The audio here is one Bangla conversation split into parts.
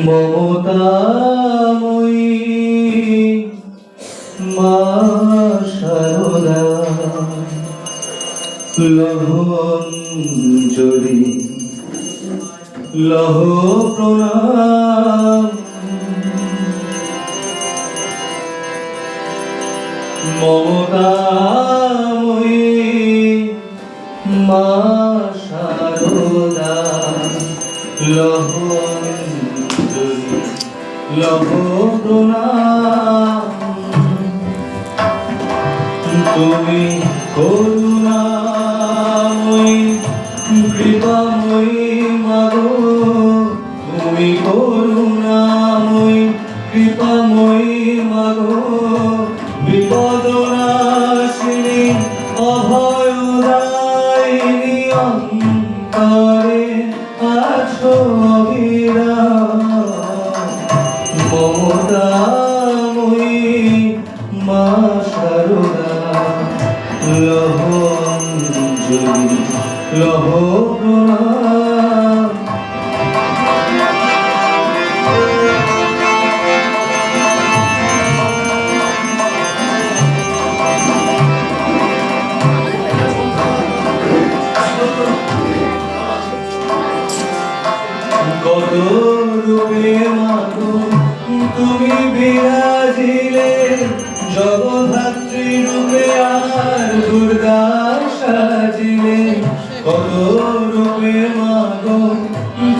মমতাময়ী মা শারদা লহ অঞ্জলি লহ প্রণাম মমতাময়ী মা শারদা লহ অঞ্জলি লহ প্রণাম তুমি করুণাময়ী কৃপাময়ী মাগো তুমি করুণাময়ী কৃপাময়ী মাগো বিপদনাশিনী অভয়দায়িনী অন্তরে আছো অবিরাম মমতাময়ী মা শারদা লহ অঞ্জলি লহ প্রণাম কত রূপে মাগো তুমি বিরাজিলে জগদ্ধাত্রী রূপে আর দুর্গা সাজিলে কত রূপে মাগো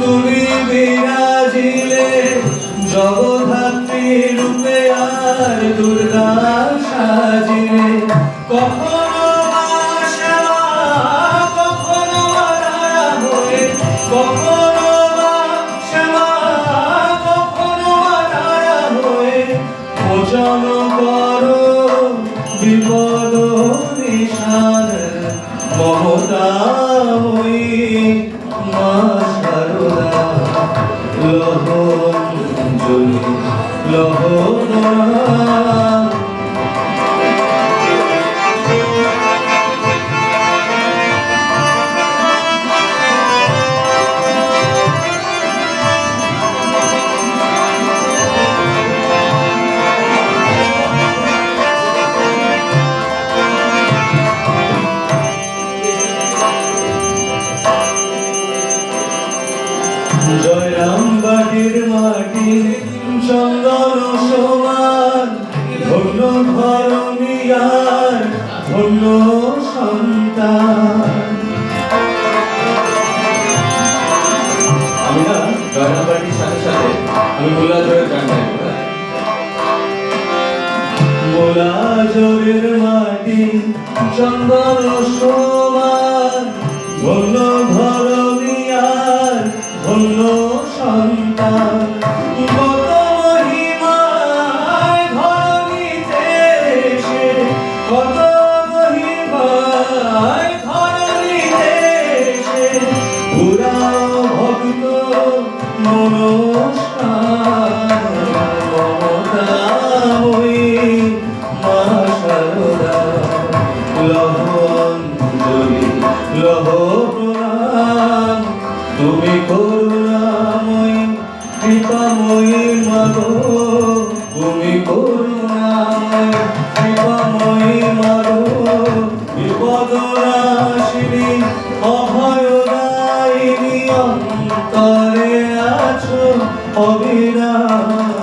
তুমি বিরাজিলে জগদ্ধাত্রী রূপে আর দুর্গা সাজিলে কখনো সেবা কখনো দয়া হয়ে কখনো সেবা কখনো দয়া হয়ে মোচন করো বিপদ নিশান মমতাময়ী মা শারদা লহ অঞ্জলি লহ প্রণাম জয়রামবাটির মাটি চন্দন সমান ধন্য ধরণী আর ধন্য সন্তান আমি না জয়রামবাটির সাথে সাথে আমি মোলা জোরের গান গাইব মোলা জোরের মাটি চন্দন সমান ধন্য ধরণী আর ধন্য সন্তান কত মহিমায় ধরণীতে এসে কত মহিমায় ধরণীতে এসে পুরাও ভক্ত মনস্কার মমতাময়ী মা শারদা লহ অঞ্জলি লহ প্রণাম তুমি করুণাময়ী কৃপাময়ী মাগো তুমি করুণাময়ী কৃপাময়ী মাগো বিপদনাশিনী অভয়দায়িনী অন্তরে আছো অবিরাম